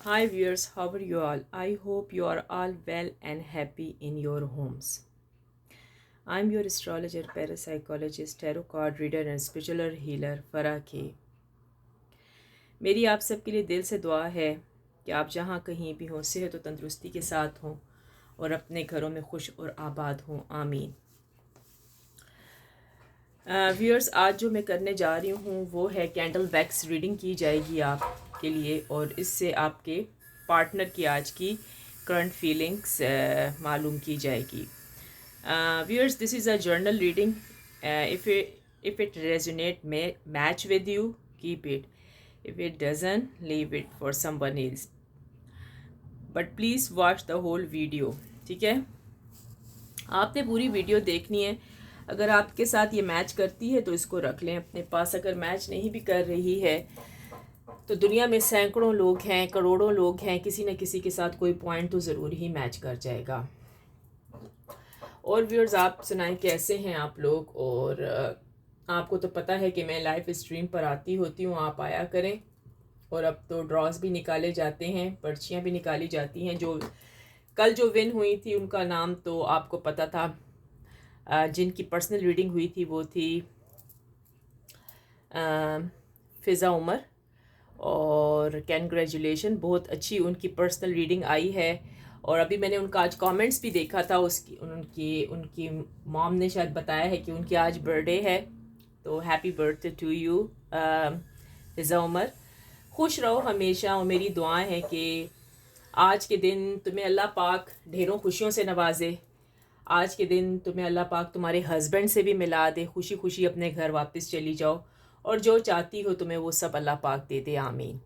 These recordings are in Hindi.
Hi viewers, how are you all? I hope you are all well and happy in your homes. I'm your astrologer, parapsychologist, tarot card reader and spiritual healer Farah K. मेरी आप सबके लिए दिल से दुआ है कि आप जहाँ कहीं भी हों सेहत और तंदुरुस्ती के साथ हों और अपने घरों में खुश और आबाद हों। आमीन। व्यूअर्स, आज जो मैं करने जा रही हूँ वो है कैंडल वैक्स रीडिंग की जाएगी आपके लिए और इससे आपके पार्टनर की आज की करंट फीलिंग्स मालूम की जाएगी। Viewers, this is a journal reading. if it resonate match with you, keep it. If it doesn't, leave it for someone else. But please watch the whole video. ठीक है, आपने पूरी वीडियो देखनी है। अगर आपके साथ ये मैच करती है तो इसको रख लें अपने पास। अगर मैच नहीं भी कर रही है तो दुनिया में सैकड़ों लोग हैं, करोड़ों लोग हैं, किसी न किसी के साथ कोई पॉइंट तो ज़रूर ही मैच कर जाएगा। और व्यूअर्स, आप सुनाएं कैसे हैं आप लोग। और आपको तो पता है कि मैं लाइव स्ट्रीम पर आती होती हूँ, आप आया करें। और अब तो ड्रॉज भी निकाले जाते हैं, पर्चियाँ भी निकाली जाती हैं। जो कल जो विन हुई थी उनका नाम तो आपको पता था। जिनकी पर्सनल रीडिंग हुई थी वो थी फ़िज़ा उमर। और कैंग्रेचुलेशन, बहुत अच्छी उनकी पर्सनल रीडिंग आई है। और अभी मैंने उनका आज कमेंट्स भी देखा था। उसकी उनकी उनकी मॉम ने शायद बताया है कि उनकी आज बर्थडे है, तो हैप्पी बर्थडे टू यू फ़िज़ा उमर। खुश रहो हमेशा और मेरी दुआएं हैं कि आज के दिन तुम्हें अल्लाह पाक ढेरों खुशियों से नवाजे। आज के दिन तुम्हें अल्लाह पाक तुम्हारे हस्बैंड से भी मिला दे, खुशी खुशी अपने घर वापस चली जाओ और जो चाहती हो तुम्हें वो सब अल्लाह पाक दे दे। आमीन।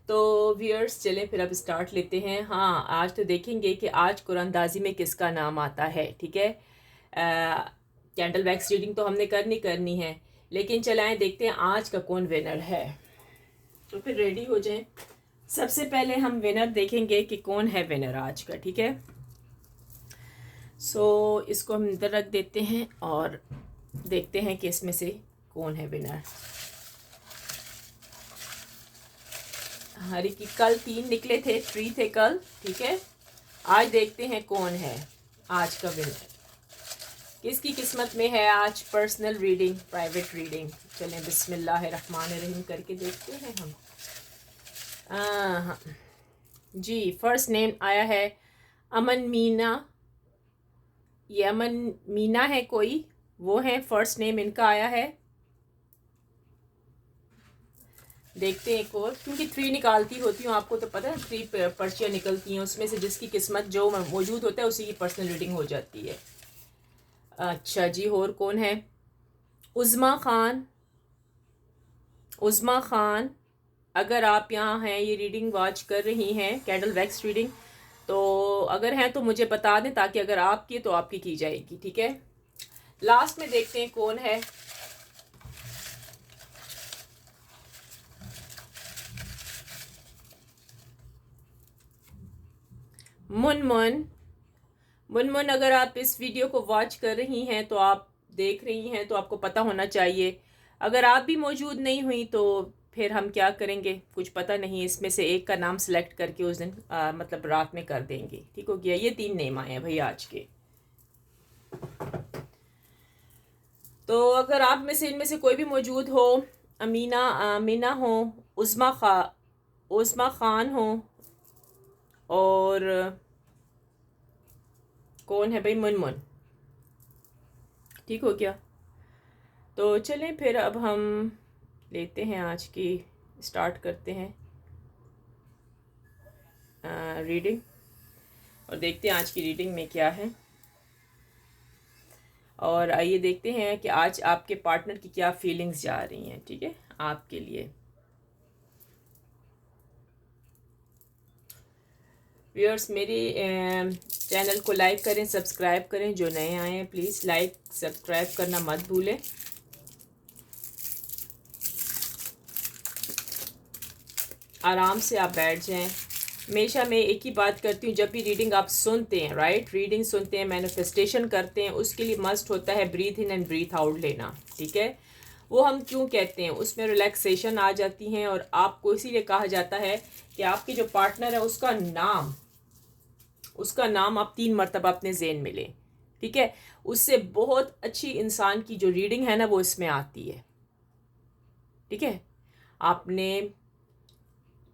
तो व्यूअर्स, चलें फिर अब स्टार्ट लेते हैं। हाँ, आज तो देखेंगे कि आज कुरानदाजी में किसका नाम आता है। ठीक है, कैंडल वैक्स रीडिंग तो हमने करनी है, लेकिन चलाएं देखते हैं आज का कौन विनर है। तो फिर रेडी हो जाएं। सबसे पहले हम विनर देखेंगे कि कौन है विनर आज का। ठीक है, सो इसको हम इधर रख देते हैं और देखते हैं कि इसमें से कौन है विनर। हरी की कल 3 निकले थे, 3 थे कल। ठीक है, आज देखते हैं कौन है आज का विनर, किसकी किस्मत में है आज पर्सनल रीडिंग, प्राइवेट रीडिंग। चलें बिस्मिल्लाहिर्रहमानिर्रहीम करके देखते हैं हम। हाँ जी, फर्स्ट नेम आया है अमन मीना। ये अमन मीना है कोई, वो है फर्स्ट नेम इनका आया है। देखते हैं एक और, क्योंकि 3 निकालती होती हूँ, आपको तो पता है 3 पर्चियाँ निकलती हैं, उसमें से जिसकी किस्मत जो मौजूद होता है उसी की पर्सनल रीडिंग हो जाती है। अच्छा जी, और कौन है? उज़्मा खान। उज़्मा खान, अगर आप यहाँ हैं, ये रीडिंग वॉच कर रही हैं कैंडल वैक्स रीडिंग, तो अगर हैं तो मुझे बता दें ताकि अगर आपकी तो आपकी की जाएगी। ठीक है, लास्ट में देखते हैं कौन है। मुनमुन। मुनमुन, अगर आप इस वीडियो को वॉच कर रही हैं तो आप देख रही हैं तो आपको पता होना चाहिए। अगर आप भी मौजूद नहीं हुई तो फिर हम क्या करेंगे, कुछ पता नहीं। इसमें से एक का नाम सेलेक्ट करके उस दिन मतलब रात में कर देंगे। ठीक हो गया, ये 3 नेम आए हैं भाई आज के। तो अगर आप में से इनमें से कोई भी मौजूद हो, अमीना हो, उस्मा खान हो, और कौन है भाई? मुनमुन। ठीक हो गया, तो चलें फिर अब हम लेते हैं आज की, स्टार्ट करते हैं रीडिंग और देखते हैं आज की रीडिंग में क्या है। और आइए देखते हैं कि आज आपके पार्टनर की क्या फीलिंग्स जा रही हैं। ठीक है, आपके लिए। व्यूअर्स, मेरी चैनल को लाइक करें, सब्सक्राइब करें। जो नए आए हैं प्लीज़ लाइक सब्सक्राइब करना मत भूलें। आराम से आप बैठ जाएं। हमेशा मैं एक ही बात करती हूँ, जब भी रीडिंग आप सुनते हैं, राइट, रीडिंग सुनते हैं, मैनिफेस्टेशन करते हैं, उसके लिए मस्ट होता है breathe in and breathe out लेना। ठीक है, वो हम क्यों कहते हैं, उसमें रिलैक्सेशन आ जाती हैं। और आपको इसीलिए कहा जाता है कि आपके जो पार्टनर है उसका नाम आप 3 मरतबा अपने ज़हन में लें, ठीक है। उससे बहुत अच्छी इंसान की जो रीडिंग है ना वो इसमें आती है, ठीक है। आपने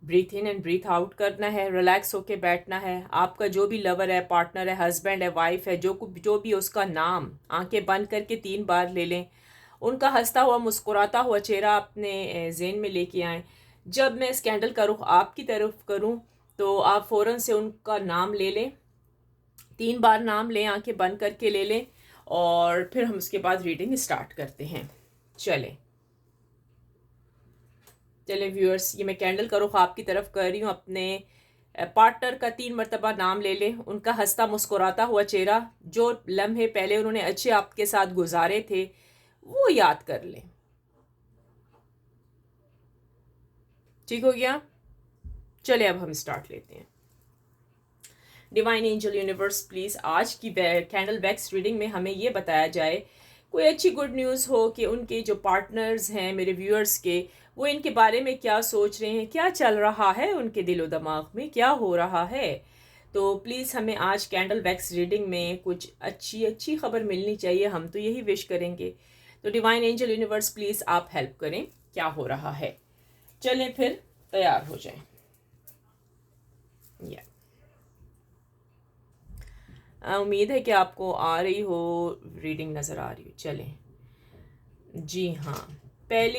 breathe in and breathe out करना है, रिलैक्स होके बैठना है। आपका जो भी लवर है, पार्टनर है, हस्बैंड है, वाइफ है, जो भी उसका नाम आंखें बंद करके 3 बार ले लें। उनका हंसता हुआ मुस्कुराता हुआ चेहरा अपने ज़हन में लेके आएँ। जब मैं इस कैंडल का रुख आपकी तरफ करूं तो आप फ़ौरन से उनका नाम ले लें, 3 बार नाम लें, आंखें बंद करके ले लें, और फिर हम उसके बाद रीडिंग स्टार्ट करते हैं। चले व्यूअर्स, ये मैं कैंडल का रुख आपकी तरफ कर रही हूँ। अपने पार्टनर का 3 मरतबा नाम ले लें, उनका हंसता मुस्कुराता हुआ चेहरा, जो लम्हे पहले उन्होंने अच्छे आपके साथ गुजारे थे वो याद कर लें। ठीक हो गया? चले अब हम स्टार्ट लेते हैं। डिवाइन एंजल यूनिवर्स प्लीज़ आज की कैंडल वैक्स रीडिंग में हमें ये बताया जाए कोई अच्छी गुड न्यूज़ हो कि उनके जो पार्टनर्स हैं मेरे व्यूअर्स के, वो इनके बारे में क्या सोच रहे हैं, क्या चल रहा है उनके दिलो दिमाग में, क्या हो रहा है। तो प्लीज़ हमें आज कैंडल वैक्स रीडिंग में कुछ अच्छी खबर मिलनी चाहिए, हम तो यही विश करेंगे। तो डिवाइन एंजल यूनिवर्स प्लीज़ आप हेल्प करें, क्या हो रहा है। चलें फिर तैयार हो जाएं। उम्मीद है कि आपको आ रही हो रीडिंग, नज़र आ रही हो। चलें जी हाँ, पहले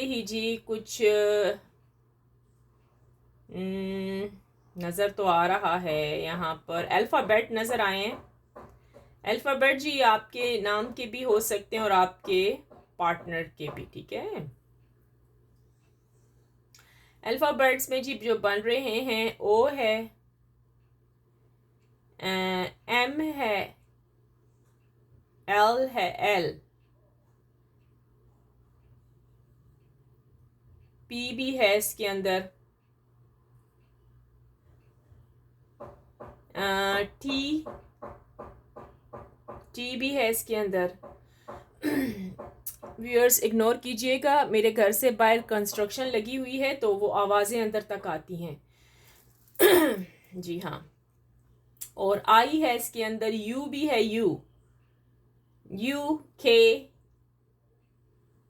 ही जी कुछ नज़र तो आ रहा है। यहाँ पर अल्फ़ाबेट नज़र आए हैं। अल्फ़ाबेट जी आपके नाम के भी हो सकते हैं और आपके पार्टनर के भी, ठीक है। अल्फ़ाबेट्स में जी जो बन रहे हैं, ओ है, एम है, एल है, एल, पी भी है इसके अंदर, टी भी है इसके अंदर। व्यूअर्स इग्नोर कीजिएगा, मेरे घर से बाहर कंस्ट्रक्शन लगी हुई है तो वो आवाज़ें अंदर तक आती हैं। जी हाँ, और आई है इसके अंदर, यू भी है, यू के।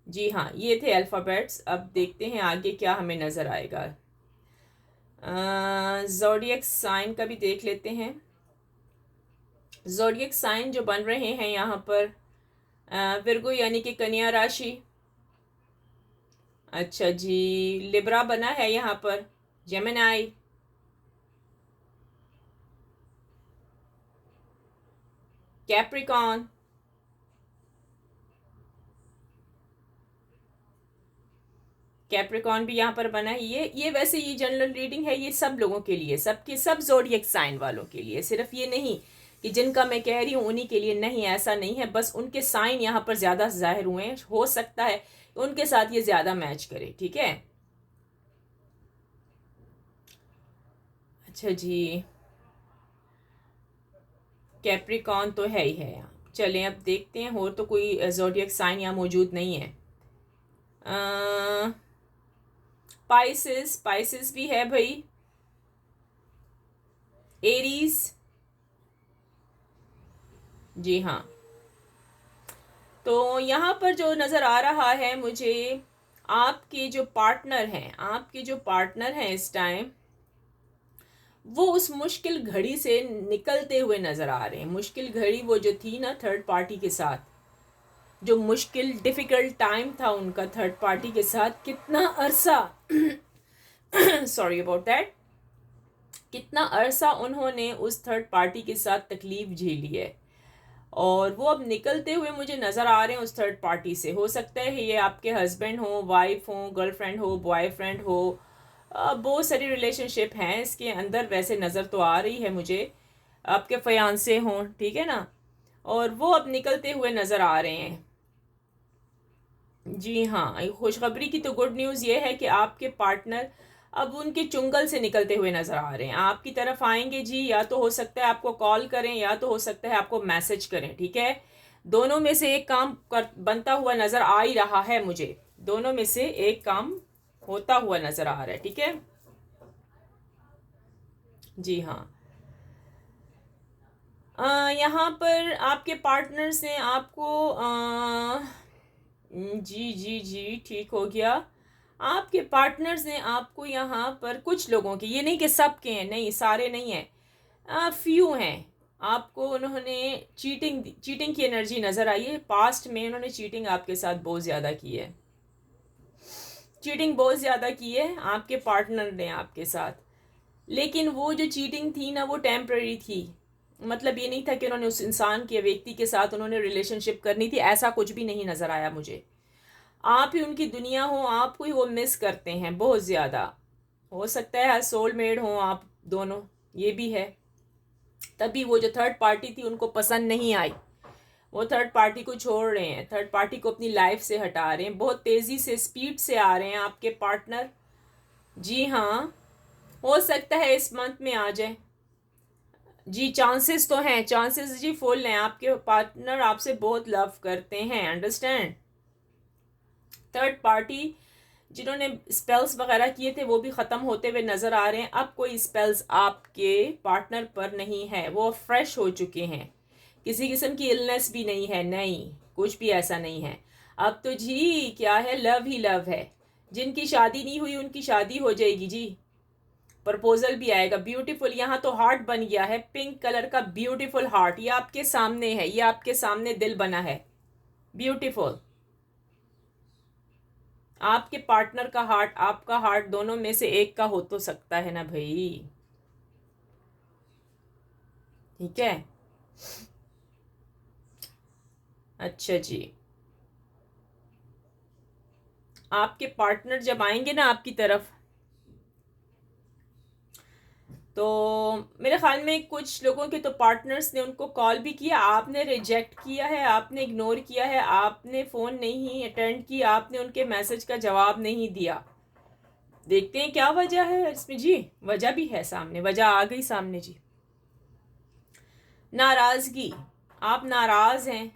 जी हाँ, ये थे अल्फ़ाबेट्स। अब देखते हैं आगे क्या हमें नज़र आएगा। ज़ोडिएक साइन का भी देख लेते हैं। ज़ोडिएक साइन जो बन रहे हैं यहाँ पर, विर्गो यानी कि कन्या राशि, अच्छा जी, लिब्रा बना है यहाँ पर, जेमिनाई, कैप्रिकॉन, कैप्रिकॉन भी यहाँ पर बना है। ये वैसे ये जनरल रीडिंग है, ये सब लोगों के लिए, सब ज़ोडिएक साइन वालों के लिए, सिर्फ ये नहीं कि जिनका मैं कह रही हूँ उन्हीं के लिए नहीं, ऐसा नहीं है। बस उनके साइन यहाँ पर ज़्यादा जाहिर हुए हैं, हो सकता है उनके साथ ये ज़्यादा मैच करे, ठीक है। अच्छा जी, कैप्रिकॉन तो है ही है यहाँ। चलें अब देखते हैं, और तो कोई ज़ोडिएक साइन यहाँ मौजूद नहीं है। पाइसिस भी है भाई, एरीज, जी हाँ। तो यहाँ पर जो नज़र आ रहा है मुझे, आपके जो पार्टनर हैं इस टाइम, वो उस मुश्किल घड़ी से निकलते हुए नज़र आ रहे हैं। मुश्किल घड़ी वो जो थी ना थर्ड पार्टी के साथ, जो मुश्किल डिफ़िकल्ट टाइम था उनका थर्ड पार्टी के साथ, कितना अरसा सॉरी अबाउट दैट, कितना अरसा उन्होंने उस थर्ड पार्टी के साथ तकलीफ़ झेली है, और वो अब निकलते हुए मुझे नज़र आ रहे हैं उस थर्ड पार्टी से। हो सकता है ये आपके हस्बैंड हो, वाइफ हो, गर्लफ्रेंड हो, बॉयफ्रेंड हो, बहुत सारी रिलेशनशिप हैं इसके अंदर, वैसे नज़र तो आ रही है मुझे, आपके फयांसे हों, ठीक है ना। और वो अब निकलते हुए नज़र आ रहे हैं। जी हाँ, खुशखबरी की तो गुड न्यूज़ ये है कि आपके पार्टनर अब उनके चुंगल से निकलते हुए नज़र आ रहे हैं, आपकी तरफ आएंगे जी। या तो हो सकता है आपको कॉल करें, या तो हो सकता है आपको मैसेज करें, ठीक है। दोनों में से एक काम बनता हुआ नज़र आ ही रहा है मुझे, दोनों में से एक काम होता हुआ नज़र आ रहा है। ठीक है जी हाँ। यहाँ पर आपके पार्टनर्स ने आपको जी जी जी ठीक हो गया। आपके पार्टनर्स ने आपको यहाँ पर कुछ लोगों के, ये नहीं कि सब के हैं, नहीं सारे नहीं हैं, फ्यू हैं, आपको उन्होंने चीटिंग की एनर्जी नज़र आई है। पास्ट में उन्होंने चीटिंग आपके साथ बहुत ज़्यादा की है, चीटिंग बहुत ज़्यादा की है आपके पार्टनर ने आपके साथ। लेकिन वो जो चीटिंग थी ना वो टेम्पररी थी, मतलब ये नहीं था कि उन्होंने उस इंसान के व्यक्ति के साथ उन्होंने रिलेशनशिप करनी थी, ऐसा कुछ भी नहीं नज़र आया मुझे। आप ही उनकी दुनिया हो, आपको ही वो मिस करते हैं बहुत ज़्यादा। हो सकता है सोलमेट हो आप दोनों, ये भी है। तभी वो जो थर्ड पार्टी थी उनको पसंद नहीं आई, वो थर्ड पार्टी को छोड़ रहे हैं, थर्ड पार्टी को अपनी लाइफ से हटा रहे हैं, बहुत तेज़ी से स्पीड से आ रहे हैं आपके पार्टनर। जी हाँ, हो सकता है इस मंथ में आ जाए जी, चांसेस तो हैं, चांसेस जी फुल हैं। आपके पार्टनर आपसे बहुत लव करते हैं, अंडरस्टैंड। थर्ड पार्टी जिन्होंने स्पेल्स वगैरह किए थे वो भी ख़त्म होते हुए नज़र आ रहे हैं। अब कोई स्पेल्स आपके पार्टनर पर नहीं है, वो फ्रेश हो चुके हैं, किसी किस्म की इलनेस भी नहीं है, नहीं कुछ भी ऐसा नहीं है। अब तो जी क्या है, लव ही लव है। जिनकी शादी नहीं हुई उनकी शादी हो जाएगी जी, प्रपोजल भी आएगा। ब्यूटीफुल, यहाँ तो हार्ट बन गया है, पिंक कलर का ब्यूटीफुल हार्ट, ये आपके सामने है, ये आपके सामने दिल बना है, ब्यूटीफुल। आपके पार्टनर का हार्ट, आपका हार्ट, दोनों में से एक का हो तो सकता है ना भाई। ठीक है, अच्छा जी। आपके पार्टनर जब आएंगे ना आपकी तरफ, तो मेरे ख्याल में कुछ लोगों के तो पार्टनर्स ने उनको कॉल भी किया, आपने रिजेक्ट किया है, आपने इग्नोर किया है, आपने फ़ोन नहीं अटेंड किया, आपने उनके मैसेज का जवाब नहीं दिया। देखते हैं क्या वजह है इसमें जी, वजह भी है सामने, वजह आ गई सामने जी। नाराज़गी, आप नाराज़ हैं,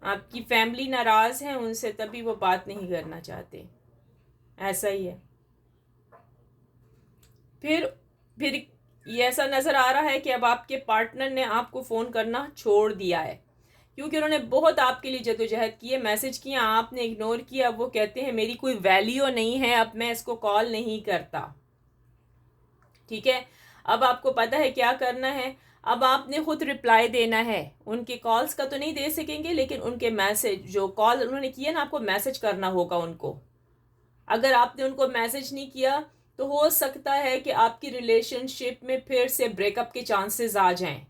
आपकी फैमिली नाराज़ है उनसे, तभी वो बात नहीं करना चाहते, ऐसा ही है। फिर ये ऐसा नज़र आ रहा है कि अब आपके पार्टनर ने आपको फ़ोन करना छोड़ दिया है, क्योंकि उन्होंने बहुत आपके लिए जदोजहद की है, मैसेज किया, आपने इग्नोर किया। अब वो कहते हैं मेरी कोई वैल्यू नहीं है, अब मैं इसको कॉल नहीं करता। ठीक है, अब आपको पता है क्या करना है। अब आपने खुद रिप्लाई देना है, उनके कॉल्स का तो नहीं दे सकेंगे, लेकिन उनके मैसेज, जो कॉल उन्होंने किया ना, आपको मैसेज करना होगा उनको। अगर आपने उनको मैसेज नहीं किया तो हो सकता है कि आपकी रिलेशनशिप में फिर से ब्रेकअप के चांसेस आ जाएं।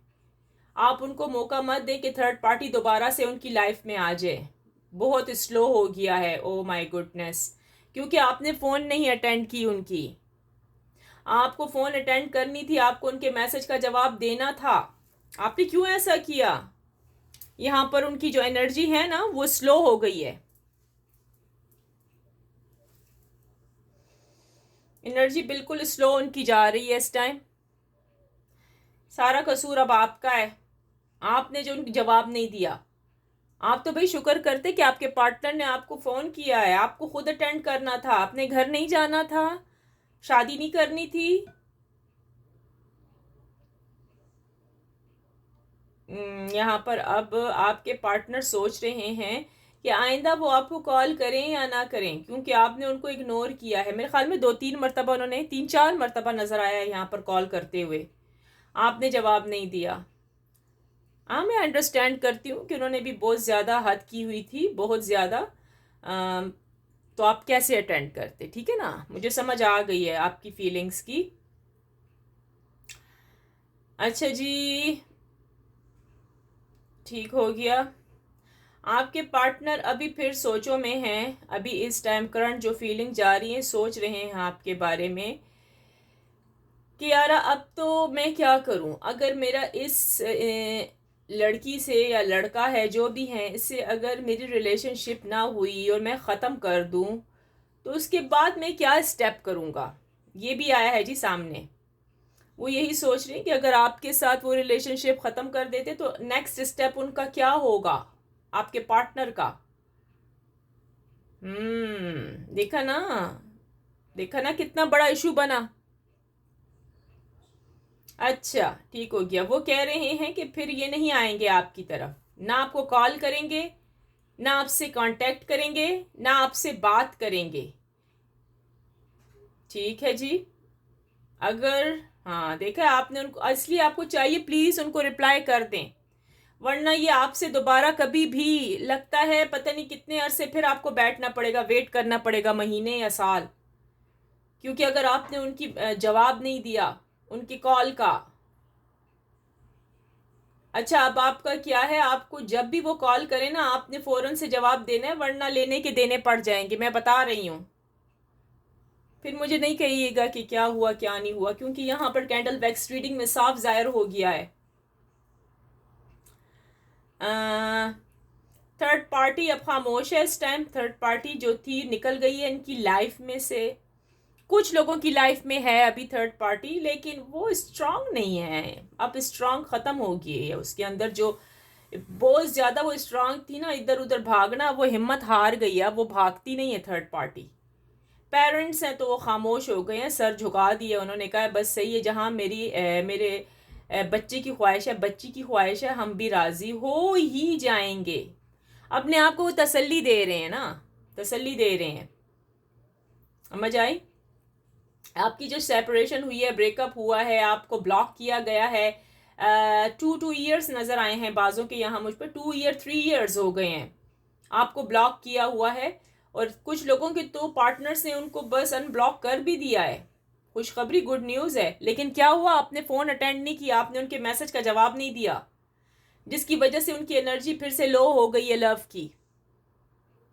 आप उनको मौका मत दें कि थर्ड पार्टी दोबारा से उनकी लाइफ में आ जाए, बहुत स्लो हो गया है, ओ माय गुडनेस, क्योंकि आपने फ़ोन नहीं अटेंड की उनकी। आपको फ़ोन अटेंड करनी थी, आपको उनके मैसेज का जवाब देना था, आपने क्यों ऐसा किया। यहाँ पर उनकी जो एनर्जी है ना वो स्लो हो गई है, एनर्जी बिल्कुल स्लो उनकी जा रही है इस टाइम। सारा कसूर अब आपका है, आपने जो उनको जवाब नहीं दिया। आप तो भाई शुक्र करते कि आपके पार्टनर ने आपको फ़ोन किया है, आपको खुद अटेंड करना था, आपने घर नहीं जाना था, शादी नहीं करनी थी। यहाँ पर अब आपके पार्टनर सोच रहे हैं कि आइंदा वो आपको कॉल करें या ना करें, क्योंकि आपने उनको इग्नोर किया है। मेरे ख्याल में 2-3 मरतबा उन्होंने, 3-4 मरतबा नज़र आया है यहाँ पर कॉल करते हुए, आपने जवाब नहीं दिया। हाँ, मैं अंडरस्टैंड करती हूँ कि उन्होंने भी बहुत ज़्यादा हद की हुई थी, बहुत ज़्यादा। तो आप कैसे अटेंड करते, ठीक है ना, मुझे समझ आ गई है आपकी फीलिंग्स की। अच्छा जी, ठीक हो गया। आपके पार्टनर अभी फिर सोचों में हैं, अभी इस टाइम करंट जो फीलिंग जा रही है, सोच रहे हैं आपके बारे में कि यार अब तो मैं क्या करूं, अगर मेरा इस लड़की से या लड़का है जो भी है, इससे अगर मेरी रिलेशनशिप ना हुई और मैं ख़त्म कर दूं तो उसके बाद मैं क्या स्टेप करूंगा, ये भी आया है जी सामने। वो यही सोच रहे हैं कि अगर आपके साथ वो रिलेशनशिप ख़त्म कर देते तो नेक्स्ट स्टेप उनका क्या होगा, आपके पार्टनर का। देखा ना, देखा ना कितना बड़ा इशू बना। अच्छा ठीक हो गया। वो कह रहे हैं कि फिर ये नहीं आएंगे आपकी तरफ, ना आपको कॉल करेंगे, ना आपसे कांटेक्ट करेंगे, ना आपसे बात करेंगे। ठीक है जी। अगर हाँ देखा है आपने उनको, इसलिए आपको चाहिए प्लीज़ उनको रिप्लाई कर दें, वरना ये आपसे दोबारा कभी भी लगता है पता नहीं कितने अरसे फिर आपको बैठना पड़ेगा, वेट करना पड़ेगा, महीने या साल। क्योंकि अगर आपने उनकी जवाब नहीं दिया उनकी कॉल का। अच्छा अब आपका क्या है, आपको जब भी वो कॉल करे ना आपने फ़ौरन से जवाब देना है, वरना लेने के देने पड़ जाएंगे, मैं बता रही हूँ। फिर मुझे नहीं कहिएगा कि क्या हुआ क्या नहीं हुआ, क्योंकि यहाँ पर कैंडल वैक्स रीडिंग में साफ जाहिर हो गया है। थर्ड पार्टी अब खामोश है इस टाइम। थर्ड पार्टी जो थी निकल गई है इनकी लाइफ में से। कुछ लोगों की लाइफ में है अभी थर्ड पार्टी, लेकिन वो स्ट्रांग नहीं है, अब स्ट्रांग ख़त्म हो गई है। उसके अंदर जो बहुत ज़्यादा वो स्ट्रांग थी ना, इधर उधर भागना, वो हिम्मत हार गई है, अब वो भागती नहीं है थर्ड पार्टी। पेरेंट्स हैं तो वो खामोश हो गए हैं, सर झुका दिए, उन्होंने कहा बस सही है, जहाँ मेरे बच्चे की ख्वाहिश है, बच्ची की ख्वाहिश है, हम भी राज़ी हो ही जाएंगे। अपने आप को वो तसल्ली दे रहे हैं ना, तसल्ली दे रहे हैं। समझ आई? आपकी जो सेपरेशन हुई है, ब्रेकअप हुआ है, आपको ब्लॉक किया गया है, 2 ईयर्स नज़र आए हैं बाज़ों के यहाँ मुझ पर, 3 ईयर्स हो गए हैं आपको ब्लॉक किया हुआ है। और कुछ लोगों के तो पार्टनर्स ने उनको बस अनब्लॉक कर भी दिया है। खुशखबरी, गुड न्यूज़ है। लेकिन क्या हुआ, आपने फ़ोन अटेंड नहीं किया, आपने उनके मैसेज का जवाब नहीं दिया, जिसकी वजह से उनकी एनर्जी फिर से लो हो गई है लव की।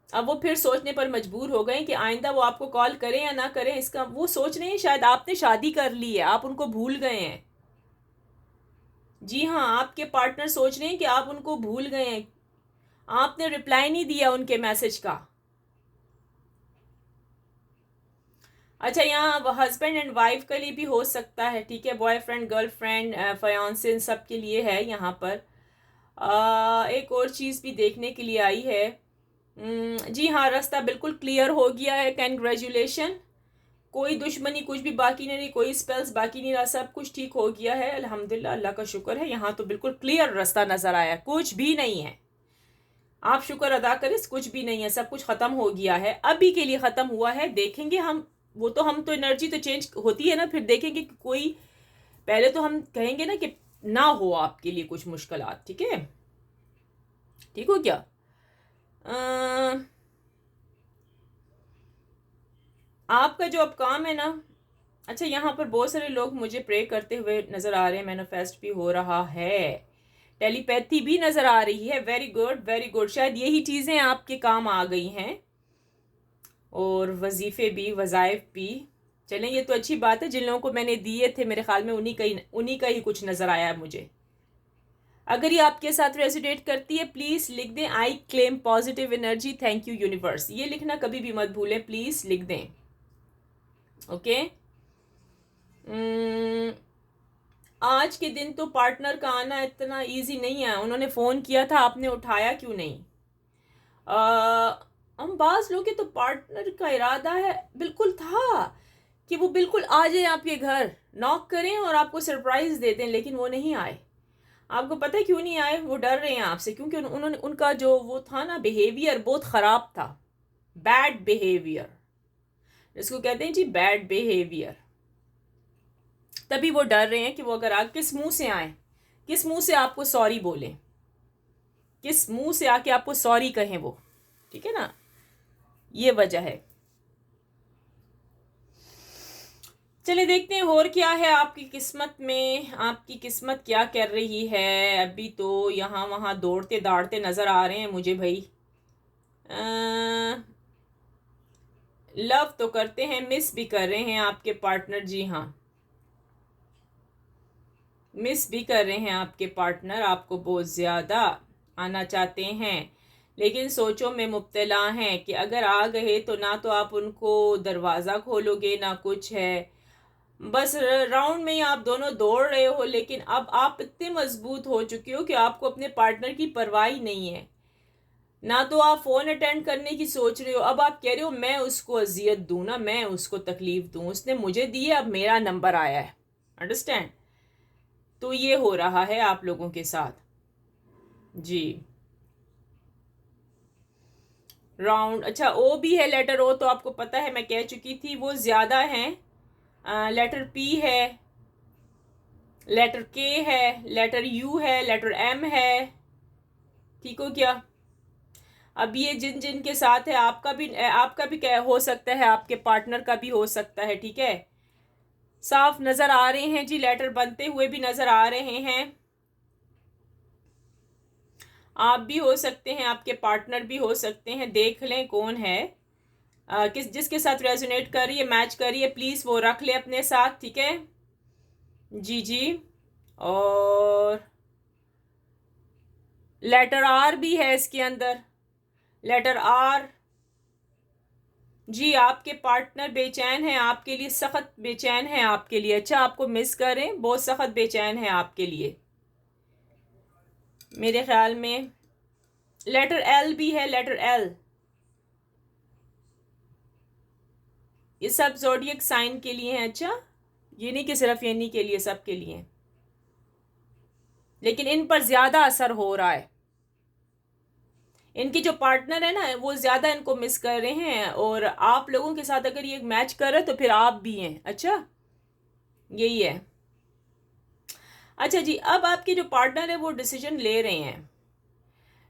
अब वो फिर सोचने पर मजबूर हो गए कि आइंदा वो आपको कॉल करें या ना करें, इसका वो सोच रहे हैं शायद आपने शादी कर ली है, आप उनको भूल गए हैं। जी हाँ, आपके पार्टनर सोच रहे हैं कि आप उनको भूल गए हैं, आपने रिप्लाई नहीं दिया उनके मैसेज का। अच्छा यहाँ हस्बैंड एंड वाइफ के लिए भी हो सकता है, ठीक है, बॉयफ्रेंड गर्लफ्रेंड फयांसे इन सब के लिए है यहाँ पर। एक और चीज़ भी देखने के लिए आई है। जी हाँ, रास्ता बिल्कुल क्लियर हो गया है, कैंग्रेचुलेशन। कोई दुश्मनी कुछ भी बाकी नहीं रही, कोई स्पेल्स बाकी नहीं रहा, सब कुछ ठीक हो गया है अल्हम्दुलिल्लाह, अल्लाह का शुक्र है। यहाँ तो बिल्कुल क्लियर रास्ता नज़र आया, कुछ भी नहीं है। आप शुक्र अदा करें, कुछ भी नहीं है, सब कुछ ख़त्म हो गया है, अभी के लिए ख़त्म हुआ है। देखेंगे हम, वो तो हम तो एनर्जी तो चेंज होती है ना, फिर देखेंगे कि कोई, पहले तो हम कहेंगे ना कि ना हो आपके लिए कुछ मुश्किलात, ठीक है, ठीक हो क्या। आपका जो अब काम है ना, अच्छा यहाँ पर बहुत सारे लोग मुझे प्रे करते हुए नज़र आ रहे हैं, मैनिफेस्ट भी हो रहा है, टेलीपैथी भी नज़र आ रही है। वेरी गुड वेरी गुड, शायद यही चीज़ें आपके काम आ गई हैं, और वजीफ़े भी, वज़ाइफ भी। चलें ये तो अच्छी बात है, जिन लोगों को मैंने दिए थे मेरे ख्याल में उन्हीं का ही कुछ नज़र आया है मुझे। अगर ये आपके साथ रेजिडेट करती है प्लीज़ लिख दें, I claim positive energy, thank you universe. ये लिखना कभी भी मत भूलें, प्लीज़ लिख दें, ओके। आज के दिन तो पार्टनर का आना इतना इजी नहीं है। उन्होंने फ़ोन किया था, आपने उठाया क्यों नहीं। हम बाज़ लोग के तो पार्टनर का इरादा है, बिल्कुल था कि वो बिल्कुल आ जाए आपके घर, नॉक करें और आपको सरप्राइज़ दे दें, लेकिन वो नहीं आए। आपको पता है क्यों नहीं आए? वो डर रहे हैं आपसे, क्योंकि उन्होंने, उनका जो वो था ना बिहेवियर बहुत ख़राब था, बैड बिहेवियर, जिसको कहते हैं जी बैड बिहेवियर। तभी वो डर रहे हैं कि वो अगर आप किस मुंह से आए, किस मुंह से आपको सॉरी बोलें, किस मुंह से आके आपको सॉरी कहें वो, ठीक है ना, ये वजह है। चलिए देखते हैं और क्या है आपकी किस्मत में, आपकी किस्मत क्या कर रही है। अभी तो यहाँ वहाँ दौड़ते दाड़ते नज़र आ रहे हैं मुझे भाई। लव तो करते हैं, मिस भी कर रहे हैं आपके पार्टनर, जी हाँ, मिस भी कर रहे हैं आपके पार्टनर, आपको बहुत ज़्यादा आना चाहते हैं, लेकिन सोचों में मुब्तला हैं कि अगर आ गए तो ना तो आप उनको दरवाज़ा खोलोगे ना कुछ है। बस राउंड में ही आप दोनों दौड़ रहे हो, लेकिन अब आप इतने मजबूत हो चुके हो कि आपको अपने पार्टनर की परवाह ही नहीं है। ना तो आप फोन अटेंड करने की सोच रहे हो, अब आप कह रहे हो मैं उसको अजियत दूं ना, मैं उसको तकलीफ दूं, उसने मुझे दी है, अब मेरा नंबर आया है। अंडरस्टैंड? तो ये हो रहा है आप लोगों के साथ जी। राउंड, अच्छा ओ भी है, लेटर ओ तो आपको पता है, मैं कह चुकी थी वो ज़्यादा हैं। लेटर पी है, लेटर के है, लेटर यू है, लेटर एम है। ठीक हो क्या? अब ये जिन जिन के साथ है, आपका भी क्या हो सकता है, आपके पार्टनर का भी हो सकता है। ठीक है, साफ नज़र आ रहे हैं जी, लेटर बनते हुए भी नज़र आ रहे हैं। आप भी हो सकते हैं, आपके पार्टनर भी हो सकते हैं, देख लें कौन है। किस जिसके साथ रेजोनेट कर रही है, मैच कर रही है, प्लीज़ वो रख ले अपने साथ। ठीक है जी जी। और लेटर आर भी है इसके अंदर, लेटर आर। जी, आपके पार्टनर बेचैन हैं आपके लिए, सख्त बेचैन हैं आपके लिए। अच्छा, आपको मिस करें, बहुत सख्त बेचैन हैं आपके लिए मेरे ख्याल में। लेटर एल भी है, लेटर एल। ये सब जोडियक साइन के लिए हैं। अच्छा, ये नहीं कि सिर्फ इन्हीं के लिए, सब के लिए, लेकिन इन पर ज्यादा असर हो रहा है। इनकी जो पार्टनर है ना, वो ज्यादा इनको मिस कर रहे हैं, और आप लोगों के साथ अगर ये मैच कर रहे तो फिर आप भी हैं। अच्छा, यही है। अच्छा जी, अब आपके जो पार्टनर है वो डिसीजन ले रहे हैं।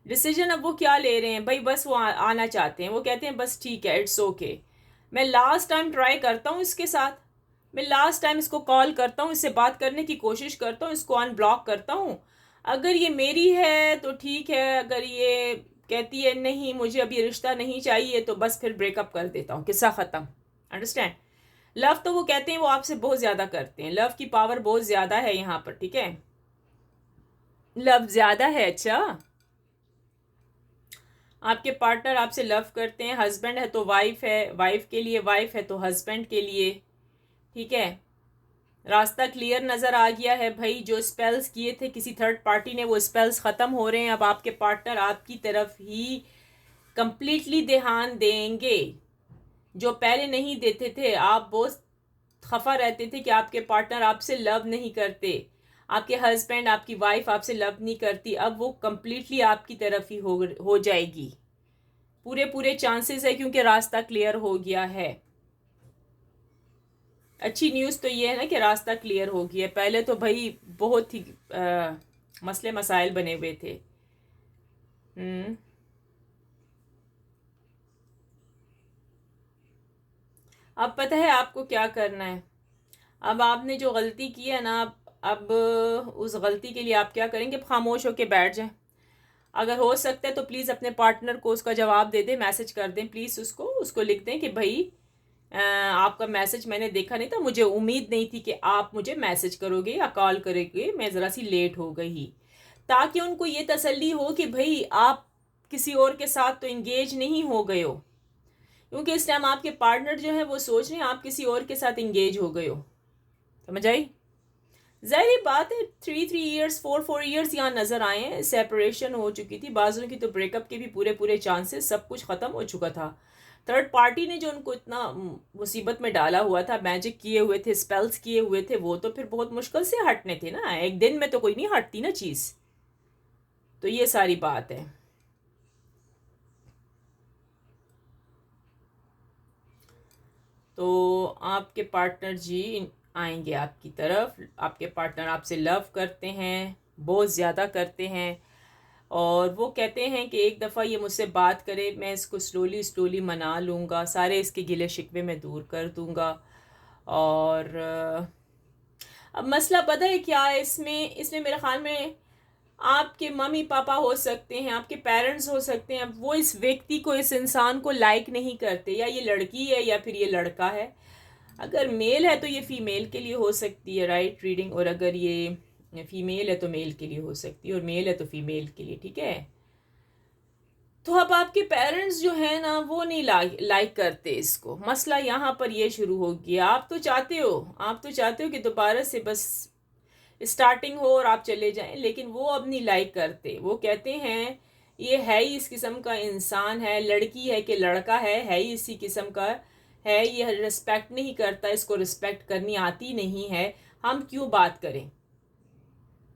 डिसीजन अब वो क्या ले रहे हैं भाई, बस वो आना चाहते हैं। वो कहते हैं बस ठीक है, इट्स ओके। मैं लास्ट टाइम ट्राई करता हूँ इसके साथ, मैं लास्ट टाइम इसको कॉल करता हूँ, इससे बात करने की कोशिश करता हूँ, इसको अनब्लॉक करता हूँ। अगर ये मेरी है तो ठीक है, अगर ये कहती है नहीं मुझे अब ये रिश्ता नहीं चाहिए, तो बस फिर ब्रेकअप कर देता हूँ, किस्सा ख़त्म। अंडरस्टैंड? लव तो वो कहते हैं वो आपसे बहुत ज़्यादा करते हैं, लव की पावर बहुत ज़्यादा है यहाँ पर। ठीक है, लव ज़्यादा है। अच्छा, आपके पार्टनर आपसे लव करते हैं, हस्बैंड है तो वाइफ है, वाइफ के लिए, वाइफ है तो हस्बैंड के लिए। ठीक है, रास्ता क्लियर नज़र आ गया है भाई। जो स्पेल्स किए थे किसी थर्ड पार्टी ने, वो स्पेल्स ख़त्म हो रहे हैं। अब आपके पार्टनर आपकी तरफ ही कंप्लीटली ध्यान देंगे, जो पहले नहीं देते थे। आप बहुत खफा रहते थे कि आपके पार्टनर आपसे लव नहीं करते, आपके हस्बैंड आपकी वाइफ आपसे लव नहीं करती। अब वो कंप्लीटली आपकी तरफ ही हो जाएगी। पूरे पूरे चांसेस है, क्योंकि रास्ता क्लियर हो गया है। अच्छी न्यूज़ तो ये है ना कि रास्ता क्लियर हो गया। पहले तो भाई बहुत ही मसले मसाइल बने हुए थे। हम्म। अब पता है आपको क्या करना है। अब आपने जो गलती की है ना, अब उस गलती के लिए आप क्या करेंगे, खामोश होके बैठ जाएं। अगर हो सकता है तो प्लीज़ अपने पार्टनर को उसका जवाब दे दें, मैसेज कर दें प्लीज़, उसको लिख दें कि भाई आपका मैसेज मैंने देखा नहीं था, मुझे उम्मीद नहीं थी कि आप मुझे मैसेज करोगे या कॉल करोगे, मैं ज़रा सी लेट हो गई। ताकि उनको ये तसल्ली हो कि भाई आप किसी और के साथ तो इंगेज नहीं हो गए हो, क्योंकि इस टाइम आपके पार्टनर जो है वो सोच रहे हैं आप किसी और के साथ इंगेज हो गए हो। समझ आई? ज़ाहिर बात है, 3 3 ईयर्स, 4 4 ईयर्स यहाँ नज़र आए हैं, सेपरेशन हो चुकी थी बाजू की, तो ब्रेकअप के भी पूरे पूरे चांसेस, सब कुछ ख़त्म हो चुका था। थर्ड पार्टी ने जो उनको इतना मुसीबत में डाला हुआ था, मैजिक किए हुए थे, स्पेल्स किए हुए थे, वो तो फिर बहुत मुश्किल से हटने थे ना, एक दिन में तो कोई नहीं हटती ना चीज़। तो ये सारी बात है। तो आपके पार्टनर जी आएंगे आपकी तरफ। आपके पार्टनर आपसे लव करते हैं, बहुत ज़्यादा करते हैं, और वो कहते हैं कि एक दफ़ा ये मुझसे बात करे, मैं इसको स्लोली स्लोली मना लूँगा, सारे इसके गिले शिकवे मैं दूर कर दूँगा। और अब मसला पता है क्या है इसमें, इसमें मेरे ख्याल में आपके मम्मी पापा हो सकते हैं, आपके पेरेंट्स हो सकते हैं, वो इस व्यक्ति को, इस इंसान को लाइक नहीं करते, या ये लड़की है या फिर ये लड़का है। अगर मेल है तो ये फीमेल के लिए हो सकती है, राइट रीडिंग, और अगर ये फीमेल है तो मेल के लिए हो सकती है, और मेल है तो फीमेल के लिए। ठीक है, तो अब आपके पेरेंट्स जो है ना वो नहीं लाइक करते इसको। मसला यहाँ पर ये शुरू हो गया। आप तो चाहते हो कि दोबारा से बस स्टार्टिंग हो और आप चले जाएं, लेकिन वो अब नहीं लाइक करते। वो कहते हैं ये है ही इस किस्म का इंसान है, लड़की है कि लड़का है ही इसी किस्म का है, ये रिस्पेक्ट नहीं करता, इसको रिस्पेक्ट करनी आती नहीं है, हम क्यों बात करें।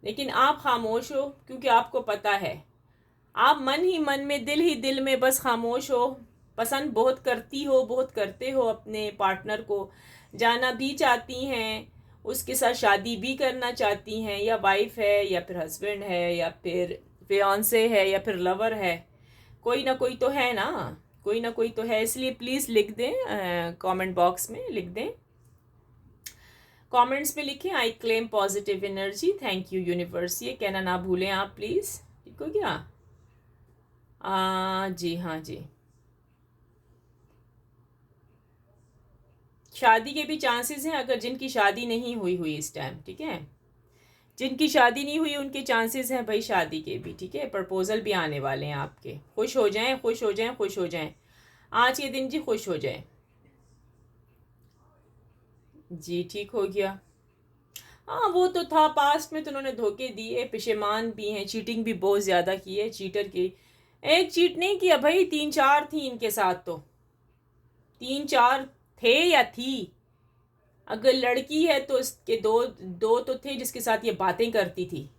लेकिन आप खामोश हो क्योंकि आपको पता है, आप मन ही मन में दिल ही दिल में बस खामोश हो। पसंद बहुत करती हो, बहुत करते हो अपने पार्टनर को, जाना भी चाहती हैं, उसके साथ शादी भी करना चाहती हैं, या वाइफ है या फिर हस्बैंड है या फिर फियांसे है या फिर लवर है, कोई ना कोई तो है ना, कोई ना कोई तो है। इसलिए प्लीज़ लिख दें, कमेंट बॉक्स में लिख दें, कमेंट्स में लिखें I claim positive energy, thank you universe, ये कहना ना भूलें आप प्लीज़। ठीक हो गया? जी हाँ जी। शादी के भी चांसेस हैं, अगर जिनकी शादी नहीं हुई इस टाइम, ठीक है, जिनकी शादी नहीं हुई उनके चांसेस हैं भाई शादी के भी, ठीक है। प्रपोजल भी आने वाले हैं आपके, खुश हो जाएं, खुश हो जाएं, खुश हो जाएं आज के दिन जी, खुश हो जाएं जी। ठीक हो गया। हाँ वो तो था, पास्ट में तो उन्होंने धोखे दिए, पेशेमान भी हैं, चीटिंग भी बहुत ज़्यादा की है, चीटर की। एक चीट नहीं किया भाई, 3-4 थी इनके साथ, तो 3-4 थे या थी। अगर लड़की है तो इसके दो दो तो थे जिसके साथ ये बातें करती थी,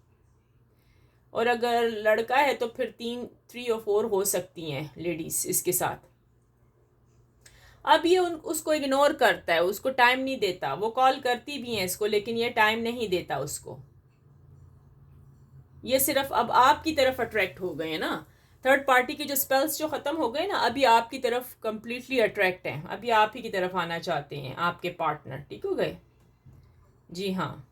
और अगर लड़का है तो फिर 3 और 4 हो सकती हैं लेडीज इसके साथ। अब ये उसको इग्नोर करता है, उसको टाइम नहीं देता। वो कॉल करती भी हैं इसको, लेकिन ये टाइम नहीं देता उसको। ये सिर्फ अब आपकी तरफ अट्रैक्ट हो गए हैं ना, थर्ड पार्टी के जो स्पेल्स जो ख़त्म हो गए ना, अभी आपकी तरफ कंप्लीटली अट्रैक्ट हैं, अभी आप ही की तरफ आना चाहते हैं आपके पार्टनर। ठीक हो गए जी हाँ।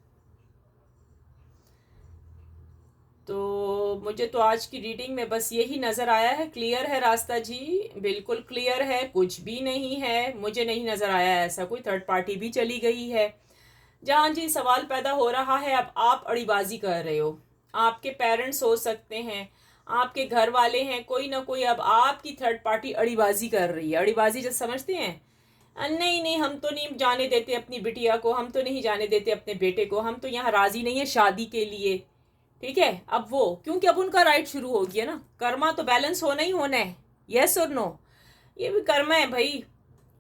तो मुझे तो आज की रीडिंग में बस यही नज़र आया है। क्लियर है रास्ता जी, बिल्कुल क्लियर है, कुछ भी नहीं है। मुझे नहीं नज़र आया ऐसा कोई थर्ड पार्टी भी चली गई है। जहाँ जी सवाल पैदा हो रहा है, अब आप अड़ीबाजी कर रहे हो। आपके पेरेंट्स हो सकते हैं, आपके घर वाले हैं, कोई ना कोई अब आपकी थर्ड पार्टी अड़ीबाजी कर रही है। अड़ीबाजी जब समझते हैं, नहीं नहीं हम तो नहीं जाने देते अपनी बिटिया को, हम तो नहीं जाने देते अपने बेटे को, हम तो यहाँ राज़ी नहीं है शादी के लिए। ठीक है, अब वो क्योंकि अब उनका राइट शुरू हो गया ना, कर्मा तो बैलेंस होना ही होना है, यस और नो, ये भी कर्मा है भाई।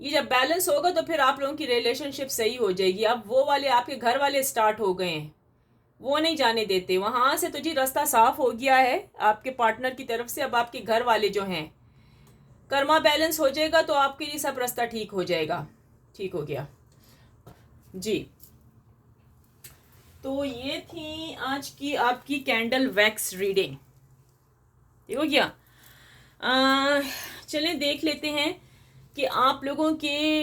ये जब बैलेंस होगा तो फिर आप लोगों की रिलेशनशिप सही हो जाएगी। अब वो वाले आपके घर वाले स्टार्ट हो गए हैं, वो नहीं जाने देते वहाँ से, तो जी रास्ता साफ हो गया है आपके पार्टनर की तरफ से। अब आपके घर वाले जो हैं, कर्मा बैलेंस हो जाएगा तो आपके लिए सब रास्ता ठीक हो जाएगा। ठीक हो गया जी। तो ये थी आज की आपकी कैंडल वैक्स रीडिंग। ठीक हो गया। चलें देख लेते हैं कि आप लोगों के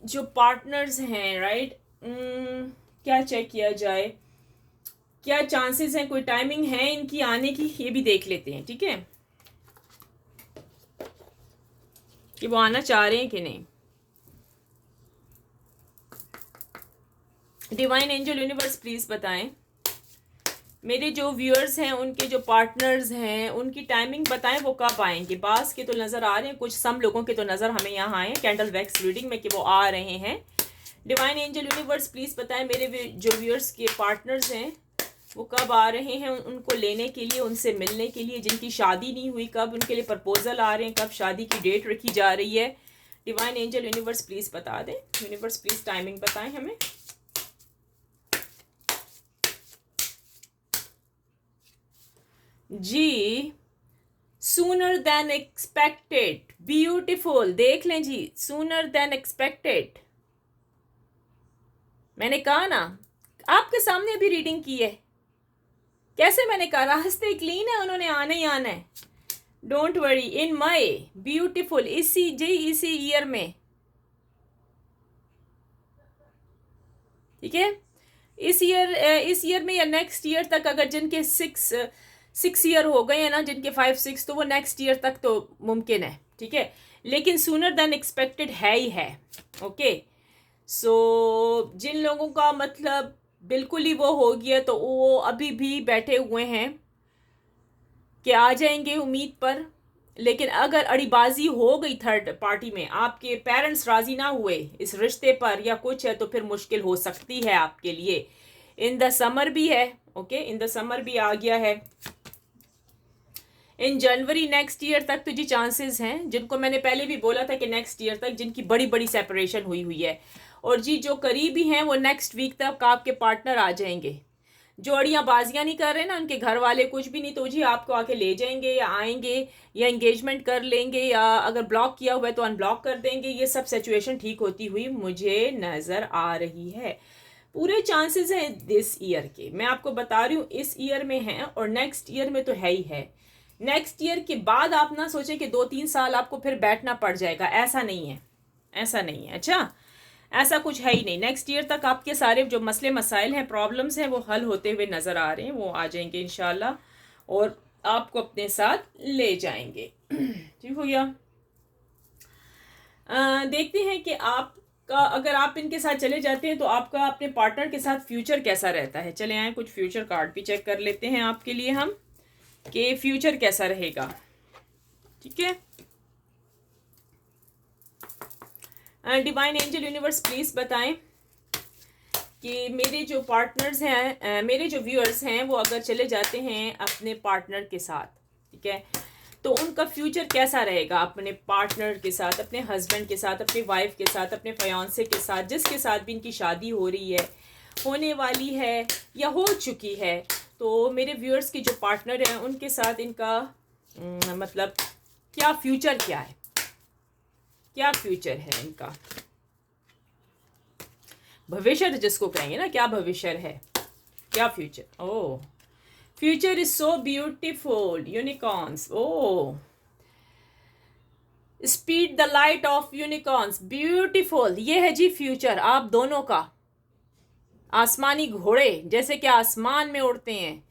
जो पार्टनर्स हैं, राइट, क्या चेक किया जाए, क्या चांसेस हैं, कोई टाइमिंग है इनकी आने की, ये भी देख लेते हैं। ठीक है, कि वो आना चाह रहे हैं कि नहीं। डिवाइन एंजल यूनिवर्स प्लीज़ बताएं, मेरे जो व्यूअर्स हैं उनके जो पार्टनर्स हैं उनकी टाइमिंग बताएं, वो कब आएंगे। बास के तो नज़र आ रहे हैं, कुछ सम लोगों के तो नज़र हमें यहाँ आए कैंडल वैक्स रीडिंग में कि वो आ रहे हैं। डिवाइन एंजल यूनिवर्स प्लीज़ बताएं, मेरे जो व्यूअर्स के पार्टनर्स हैं वो कब आ रहे हैं उनको लेने के लिए, उनसे मिलने के लिए। जिनकी शादी नहीं हुई, कब उनके लिए प्रपोजल आ रहे हैं, कब शादी की डेट रखी जा रही है। डिवाइन एंजल यूनिवर्स प्लीज़ बता दें। यूनिवर्स प्लीज़ टाइमिंग बताएं हमें। जी, सूनर देन एक्सपेक्टेड, ब्यूटिफुल। देख लें जी, सूनर देन एक्सपेक्टेड। मैंने कहा ना, आपके सामने अभी रीडिंग की है, कैसे मैंने कहा रास्ते क्लीन है, उन्होंने आना ही आना है। Don't worry, in May, beautiful, इसी ईयर में। ठीक है, इस ईयर में या नेक्स्ट ईयर तक, अगर जिनके 6 ईयर हो गए हैं ना, जिनके 5-6, तो वो नेक्स्ट ईयर तक तो मुमकिन है। ठीक है, लेकिन सूनर देन एक्सपेक्टेड है ही है। ओके, सो जिन लोगों का मतलब बिल्कुल ही वो हो गया, तो वो अभी भी बैठे हुए हैं कि आ जाएंगे उम्मीद पर, लेकिन अगर अड़ीबाजी हो गई थर्ड पार्टी में, आपके पेरेंट्स राजी ना हुए इस रिश्ते पर या कुछ है, तो फिर मुश्किल हो सकती है आपके लिए। इन द समर भी है, ओके, इन द समर भी आ गया है। इन जनवरी नेक्स्ट ईयर तक तो जी चांसेस हैं, जिनको मैंने पहले भी बोला था कि नेक्स्ट ईयर तक जिनकी बड़ी बड़ी सेपरेशन हुई हुई है, और जी जो करीबी हैं वो नेक्स्ट वीक तक आपके पार्टनर आ जाएंगे। जो अड़ियाँ बाजियाँ नहीं कर रहे ना, उनके घर वाले कुछ भी नहीं, तो जी आपको आके ले जाएंगे या आएंगे या एंगेजमेंट कर लेंगे, या अगर ब्लॉक किया हुआ है तो अनब्लॉक कर देंगे। ये सब सिचुएशन ठीक होती हुई मुझे नज़र आ रही है। पूरे चांसेस हैं दिस ईयर के, मैं आपको बता रही हूँ, इस ईयर में हैं और नेक्स्ट ईयर में तो है ही है। नेक्स्ट ईयर के बाद आप ना सोचें कि 2-3 साल आपको फिर बैठना पड़ जाएगा, ऐसा नहीं है, ऐसा नहीं है। अच्छा, ऐसा कुछ है ही नहीं। नेक्स्ट ईयर तक आपके सारे जो मसले मसाइल हैं, प्रॉब्लम्स हैं, वो हल होते हुए नज़र आ रहे हैं, वो आ जाएंगे इंशाल्लाह और आपको अपने साथ ले जाएंगे। ठीक हो गया। देखते हैं कि आपका, अगर आप इनके साथ चले जाते हैं तो आपका अपने पार्टनर के साथ फ्यूचर कैसा रहता है। चले आए कुछ फ्यूचर कार्ड भी चेक कर लेते हैं आपके लिए हम, कि फ्यूचर कैसा रहेगा। ठीक है, डिवाइन एंजल यूनिवर्स प्लीज़ बताएं कि मेरे जो पार्टनर्स हैं, मेरे जो व्यूअर्स हैं, वो अगर चले जाते हैं अपने पार्टनर के साथ, ठीक है, तो उनका फ्यूचर कैसा रहेगा अपने पार्टनर के साथ, अपने हस्बैंड के साथ, अपनी वाइफ के साथ, अपने फियांसे के साथ, जिसके साथ भी इनकी शादी हो रही है, होने वाली है या हो चुकी है। तो मेरे व्यूअर्स की जो पार्टनर हैं उनके साथ इनका मतलब क्या फ्यूचर, क्या है, क्या फ्यूचर है इनका, भविष्य जिसको कहेंगे ना, क्या भविष्य है, क्या future. Oh, future is so beautiful, unicorns. Oh, speed the light of unicorns, beautiful. ये है जी फ्यूचर आप दोनों का। आसमानी घोड़े जैसे कि आसमान में उड़ते हैं,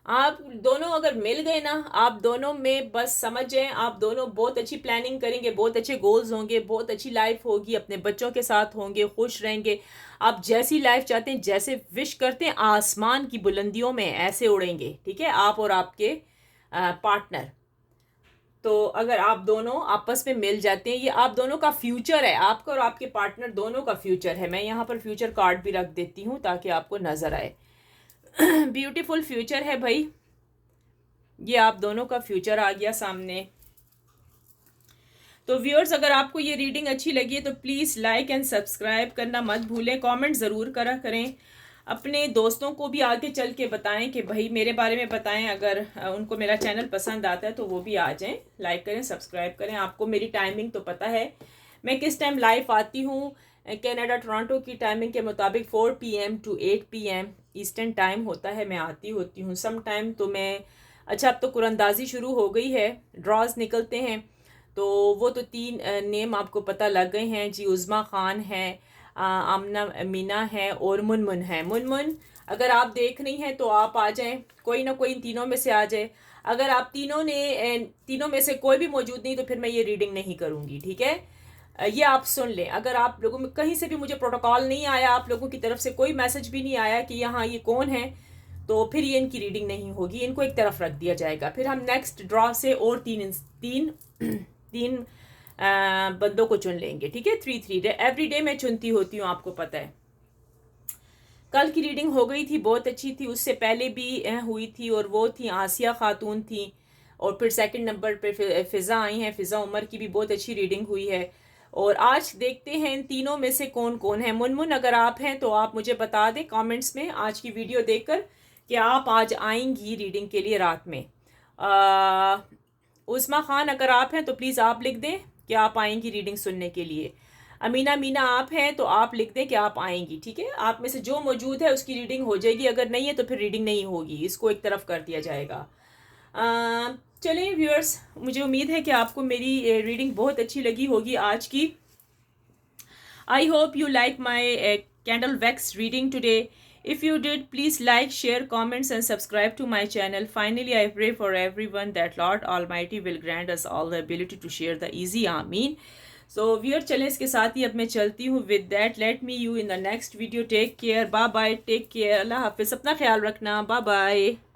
आप दोनों अगर मिल गए ना, आप दोनों में बस समझ जाएं, आप दोनों बहुत अच्छी प्लानिंग करेंगे, बहुत अच्छे गोल्स होंगे, बहुत अच्छी लाइफ होगी, अपने बच्चों के साथ होंगे, खुश रहेंगे। आप जैसी लाइफ चाहते हैं, जैसे विश करते हैं, आसमान की बुलंदियों में ऐसे उड़ेंगे। ठीक है, आप और आपके पार्टनर। तो अगर आप दोनों आपस में मिल जाते हैं, ये आप दोनों का फ्यूचर है, आपका और आपके पार्टनर दोनों का फ्यूचर है। मैं यहाँ पर फ्यूचर कार्ड भी रख देती हूँ ताकि आपको नज़र आए। ब्यूटीफुल फ्यूचर है भाई, ये आप दोनों का फ्यूचर आ गया सामने। तो व्यूअर्स, अगर आपको ये रीडिंग अच्छी लगी है तो प्लीज़ लाइक एंड सब्सक्राइब करना मत भूलें, कमेंट ज़रूर करा करें, अपने दोस्तों को भी आगे चल के बताएं कि भाई मेरे बारे में बताएं। अगर उनको मेरा चैनल पसंद आता है तो वो भी आ जाएं, लाइक करें, सब्सक्राइब करें। आपको मेरी टाइमिंग तो पता है, मैं किस टाइम लाइव आती हूँ। कनाडा टोरंटो की टाइमिंग के मुताबिक 4 PM to 8 PM eastern time होता है, मैं आती होती हूँ। सम टाइम तो मैं, अच्छा अब तो कुरंदाजी शुरू हो गई है, ड्रॉज निकलते हैं, तो वो तो 3 नेम आपको पता लग गए हैं जी। उज़मा खान है, आमना मीना है और मुनमुन है। मुनमुन अगर आप देख रही हैं तो आप आ जाएं, कोई ना कोई इन तीनों में से आ जाए। अगर आप तीनों में से कोई भी मौजूद नहीं तो फिर मैं ये रीडिंग नहीं करूँगी। ठीक है, ये आप सुन लें। अगर आप लोगों में कहीं से भी मुझे प्रोटोकॉल नहीं आया, आप लोगों की तरफ से कोई मैसेज भी नहीं आया कि यहाँ ये कौन है, तो फिर ये इनकी रीडिंग नहीं होगी, इनको एक तरफ रख दिया जाएगा। फिर हम नेक्स्ट ड्रॉ से और तीन बंदों को चुन लेंगे। ठीक है, 3 एवरी डे मैं चुनती होती हूँ, आपको पता है। कल की रीडिंग हो गई थी, बहुत अच्छी थी, उससे पहले भी हुई थी, और वो थी आसिया खातून थी, और फिर सेकंड नंबर पे फ़िज़ा आई हैं, फ़िज़ा उमर की भी बहुत अच्छी रीडिंग हुई है। और आज देखते हैं इन तीनों में से कौन कौन है। मुनमुन अगर आप हैं तो आप मुझे बता दें कमेंट्स में आज की वीडियो देखकर कि आप आज आएंगी रीडिंग के लिए रात में। उस्मा खान अगर आप हैं तो प्लीज़ आप लिख दें कि आप आएंगी रीडिंग सुनने के लिए। अमीना मीना आप हैं तो आप लिख दें कि आप आएंगी। ठीक है, आप में से जो मौजूद है उसकी रीडिंग हो जाएगी, अगर नहीं है तो फिर रीडिंग नहीं होगी, इसको एक तरफ कर दिया जाएगा। चलें व्यूअर्स, मुझे उम्मीद है कि आपको मेरी रीडिंग बहुत अच्छी लगी होगी आज की। I hope you like my candle wax reading today. If you did, please like, share, comments and subscribe to my channel. Finally, I pray for everyone that Lord Almighty will grant us all the ability to share the easy. Ameen. So, viewer चलें, इसके साथ ही अब मैं चलती हूँ. With that, let me you in the next video. Take care. Bye bye. Take care. अल्लाह हाफिज़. अपना ख्याल रखना. Bye bye.